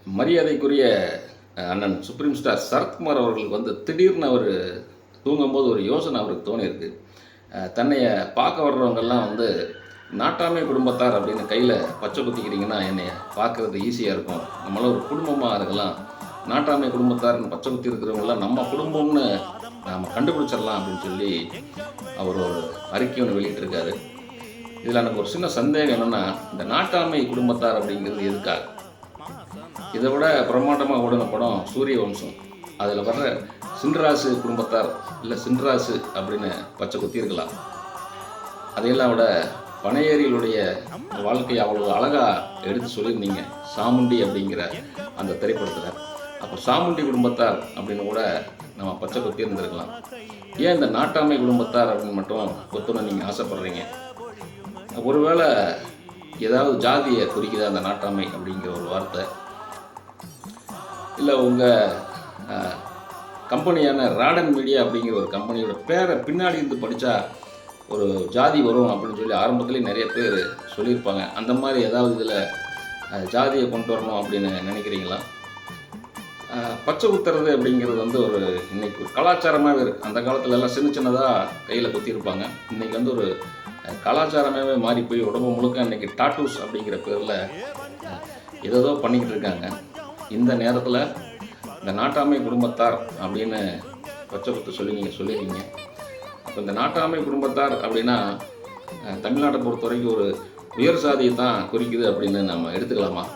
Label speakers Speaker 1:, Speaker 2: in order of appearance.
Speaker 1: மரியாதைக்குரிய அண்ணன் supreme star Sarathkumar அவர்களுக்கு வந்து திடீர்னு அவர் தூங்கும்போது ஒரு யோசனை அவருக்கு தோணியிருக்கு. தன்னைய பார்க்க வர்றவங்கெல்லாம் வந்து நாட்டாமை குடும்பத்தார் அப்படின்னு கையில் பச்சை குத்திக்கிட்டிங்கன்னா என்னை பார்க்குறது ஈஸியாக இருக்கும். நம்மளாம் ஒரு குடும்பமாக இருக்கலாம். நாட்டாமை குடும்பத்தார்னு பச்சை குத்தி இருக்கிறவங்களாம் நம்ம குடும்பம்னு நாம் கண்டுபிடிச்சிடலாம் அப்படின்னு சொல்லி அவர் ஒரு அறிக்கை ஒன்று வெளியிட்டிருக்காரு. இதில் எனக்கு ஒரு சின்ன சந்தேகம் என்னென்னா, இந்த நாட்டாமை குடும்பத்தார் அப்படிங்கிறது எதுக்காக? இதை விட பிரம்மாண்டமாக ஓடின படம் சூரிய வம்சம். அதில் வர்ற சின்ராசு குடும்பத்தார் இல்லை சின்ராசு அப்படின்னு பச்சை குத்தியிருக்கலாம். அதையெல்லாம் விட பனையேரிகளுடைய வாழ்க்கையை அவ்வளோ அழகாக எடுத்து சொல்லியிருந்தீங்க சாமுண்டி அப்படிங்கிற அந்த திரைப்படத்தில். அப்போ சாமுண்டி குடும்பத்தார் அப்படின்னு கூட நம்ம பச்சை கொத்தி இருந்திருக்கலாம். ஏன் இந்த நாட்டாமை குடும்பத்தார் அப்படின்னு மட்டும் கொத்தணும் நீங்கள் ஆசைப்படுறீங்க? ஒருவேளை ஏதாவது ஜாதியை குறிக்குதா அந்த நாட்டாமை அப்படிங்கிற ஒரு வார்த்தை? இல்லை உங்கள் கம்பெனியான ராடன் மீடியா அப்படிங்கிற ஒரு கம்பெனியோட பேரை பின்னாடி இருந்து படித்தா ஒரு ஜாதி வரும் அப்படின்னு சொல்லி ஆரம்பத்துலேயே நிறைய பேர் சொல்லியிருப்பாங்க. அந்த மாதிரி ஏதாவது இதில் ஜாதியை கொண்டு வரணும் அப்படின்னு நினைக்கிறீங்களா? பச்சை குத்துறது அப்படிங்கிறது வந்து ஒரு இன்றைக்கி ஒரு கலாச்சாரமாகவே இருக்குது. அந்த காலத்துலலாம் சின்ன சின்னதாக கையில் குத்திருப்பாங்க. இன்றைக்கி வந்து ஒரு கலாச்சாரமாகவே மாறி போய் உடம்பு முழுக்க இன்றைக்கி டாட்டூஸ் அப்படிங்கிற பேரில் ஏதோ பண்ணிக்கிட்டு இருக்காங்க. இந்த நேரத்தில் இந்த நாட்டாமை குடும்பத்தார் அப்படின்னு பச்சை குத்து சொல்லி நீங்கள் சொல்லிடுறீங்க. அப்போ இந்த நாட்டாமை குடும்பத்தார் அப்படின்னா தமிழ்நாட்டை பொறுத்த வரைக்கும் ஒரு உயர் சாதியை தான் குறிக்குது அப்படின்னு நம்ம எடுத்துக்கலாமா?